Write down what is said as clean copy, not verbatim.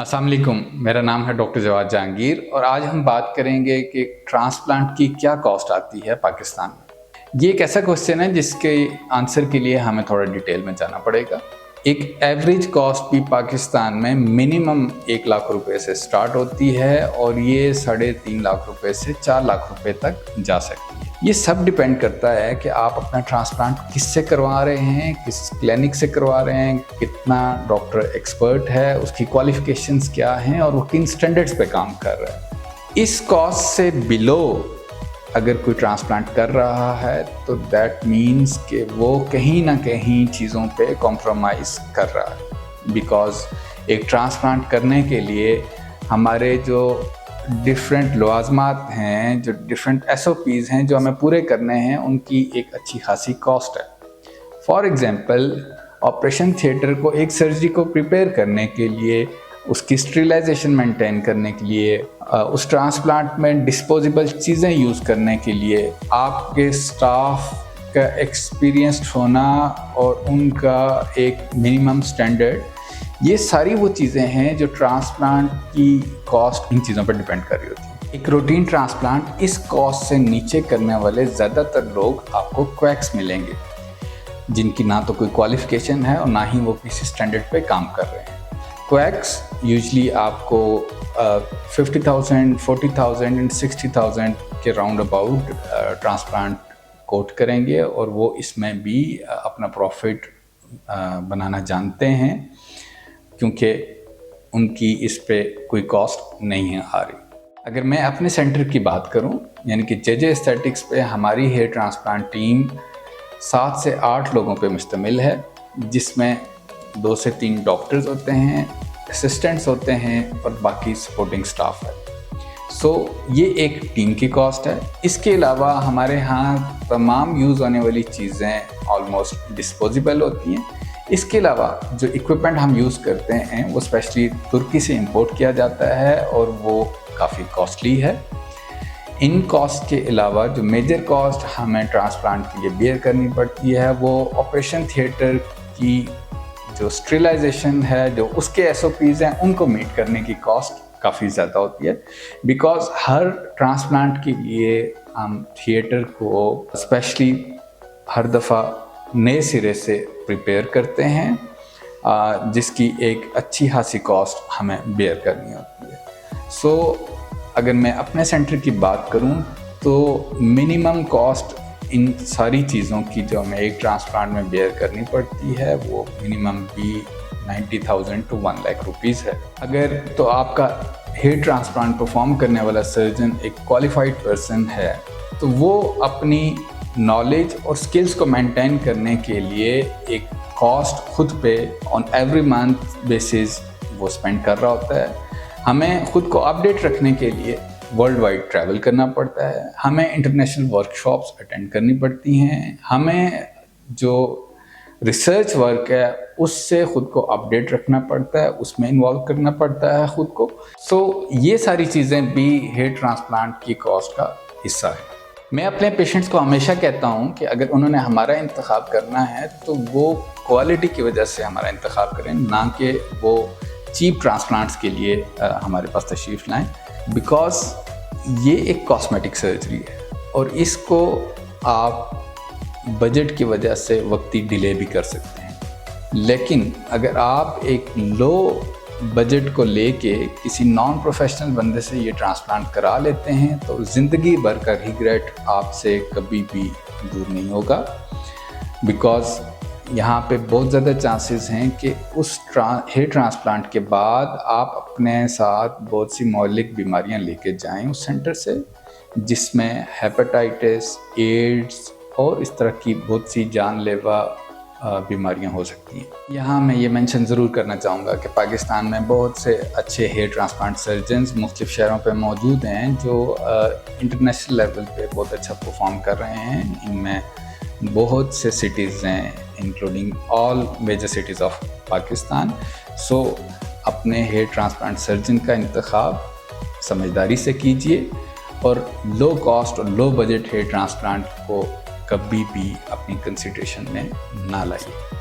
अस्सलाम वालेकुम, मेरा नाम है डॉक्टर जवाद जहांगीर और आज हम बात करेंगे कि ट्रांसप्लांट की क्या कॉस्ट आती है पाकिस्तान में। ये एक ऐसा क्वेश्चन है जिसके आंसर के लिए हमें थोड़ा डिटेल में जाना पड़ेगा। एक एवरेज कॉस्ट भी पाकिस्तान में मिनिमम 1 लाख रुपए से स्टार्ट होती है और ये 3.5 लाख रुपए से 4 लाख रुपए तक जा सकती है। ये सब डिपेंड करता है कि आप अपना ट्रांसप्लांट किससे करवा रहे हैं, किस क्लिनिक से करवा रहे हैं, कितना डॉक्टर एक्सपर्ट है, उसकी क्वालिफिकेशंस क्या हैं और वो किन स्टैंडर्ड्स पे काम कर रहा है। इस कॉस्ट से बिलो अगर कोई ट्रांसप्लांट कर रहा है तो दैट मीन्स कि वो कहीं ना कहीं चीज़ों पे कॉम्प्रोमाइज़ कर रहा है। बिकॉज एक ट्रांसप्लांट करने के लिए हमारे जो डिफरेंट लवाज़मात हैं, जो डिफरेंट SOPs हैं जो हमें पूरे करने हैं, उनकी एक अच्छी खासी कॉस्ट है। फॉर एग्ज़ाम्पल, ऑपरेशन थिएटर को एक सर्जरी को प्रिपेयर करने के लिए, उसकी स्टरीलाइजेशन मेंटेन करने के लिए, उस ट्रांसप्लांट में डिस्पोजेबल चीज़ें यूज़ करने के लिए आपके स्टाफ का एक्सपीरियंस्ड होना और उनका एक मिनिमम स्टैंडर्ड, ये सारी वो चीज़ें हैं जो ट्रांसप्लांट की कॉस्ट इन चीज़ों पर डिपेंड कर रही होती है। एक रूटीन ट्रांसप्लांट इस कॉस्ट से नीचे करने वाले ज़्यादातर लोग आपको क्वैक्स मिलेंगे, जिनकी ना तो कोई क्वालिफिकेशन है और ना ही वो किसी स्टैंडर्ड पे काम कर रहे हैं। क्वैक्स यूजली आपको 50,000, 40,000 एंड 60,000 के राउंड अबाउट ट्रांसप्लांट कोट करेंगे और वो इसमें भी अपना प्रॉफिट बनाना जानते हैं, क्योंकि उनकी इस पे कोई कॉस्ट नहीं है आ रही। अगर मैं अपने सेंटर की बात करूं, यानी कि JJ एस्थेटिक्स पे हमारी हेयर ट्रांसप्लांट टीम 7 से 8 लोगों पे मुश्तमिल है, जिसमें 2 से 3 डॉक्टर्स होते हैं, असिस्टेंट्स होते हैं और बाकी सपोर्टिंग स्टाफ है। सो ये एक टीम की कॉस्ट है। इसके अलावा हमारे यहाँ तमाम यूज़ होने वाली चीज़ें ऑलमोस्ट डिस्पोजेबल होती हैं। इसके अलावा जो इक्विपमेंट हम यूज़ करते हैं वो स्पेशली तुर्की से इंपोर्ट किया जाता है और वो काफ़ी कॉस्टली है। इन कॉस्ट के अलावा जो मेजर कॉस्ट हमें ट्रांसप्लांट के लिए बेयर करनी पड़ती है वो ऑपरेशन थिएटर की जो स्टरीलाइजेशन है, जो उसके SOPs हैं, उनको मीट करने की कॉस्ट काफ़ी ज़्यादा होती है। बिकॉज हर ट्रांसप्लांट के लिए हम थिएटर को स्पेशली हर दफ़ा नए सिरे से प्रिपेयर करते हैं, जिसकी एक अच्छी खासी कॉस्ट हमें बेयर करनी होती है। सो अगर मैं अपने सेंटर की बात करूं तो मिनिमम कॉस्ट इन सारी चीज़ों की जो हमें एक ट्रांसप्लांट में बेयर करनी पड़ती है वो मिनिमम भी 90,000 to 1 लाख रुपीज़ है। अगर तो आपका हेयर ट्रांसप्लांट परफॉर्म करने वाला सर्जन एक क्वालिफाइड पर्सन है तो वो अपनी नॉलेज और स्किल्स को मेंटेन करने के लिए एक कॉस्ट खुद पे ऑन एवरी मंथ बेसिस वो स्पेंड कर रहा होता है। हमें खुद को अपडेट रखने के लिए वर्ल्ड वाइड ट्रैवल करना पड़ता है, हमें इंटरनेशनल वर्कशॉप्स अटेंड करनी पड़ती हैं, हमें जो रिसर्च वर्क है उससे ख़ुद को अपडेट रखना पड़ता है, उसमें इन्वॉल्व करना पड़ता है ख़ुद को। सो ये सारी चीज़ें भी हेयर ट्रांसप्लांट की कॉस्ट का हिस्सा है। मैं अपने पेशेंट्स को हमेशा कहता हूँ कि अगर उन्होंने हमारा इंतखाब करना है तो वो क्वालिटी की वजह से हमारा इंतखाब करें, ना कि वो चीप ट्रांसप्लांट्स के लिए हमारे पास तशरीफ़ लाएँ। बिकॉज ये एक कॉस्मेटिक सर्जरी है और इसको आप बजट की वजह से वक्ती डिले भी कर सकते हैं। लेकिन अगर आप एक लो बजट को लेके किसी नॉन प्रोफेशनल बंदे से ये ट्रांसप्लांट करा लेते हैं तो ज़िंदगी भर का रिग्रेट आपसे कभी भी दूर नहीं होगा। बिकॉज़ यहाँ पे बहुत ज़्यादा चांसेस हैं कि उस हेयर ट्रांसप्लांट के बाद आप अपने साथ बहुत सी मौलिक बीमारियाँ लेके जाएं उस सेंटर से, जिसमें हेपेटाइटिस, एड्स और इस तरह की बहुत सी जानलेवा बीमारियां हो सकती हैं। यहाँ मैं ये मेंशन ज़रूर करना चाहूँगा कि पाकिस्तान में बहुत से अच्छे हेयर ट्रांसप्लांट सर्जन्स मुख्तलिफ़ शहरों पे मौजूद हैं जो इंटरनेशनल लेवल पे बहुत अच्छा परफॉर्म कर रहे हैं। इनमें बहुत से सिटीज़ हैं including all major cities of Pakistan. So अपने हेयर ट्रांसप्लांट सर्जन का इंतखाब समझदारी से कीजिए और लो कॉस्ट और लो बजट हेयर ट्रांसप्लांट को कभी भी अपनी कंसिडरेशन में ना लाइए।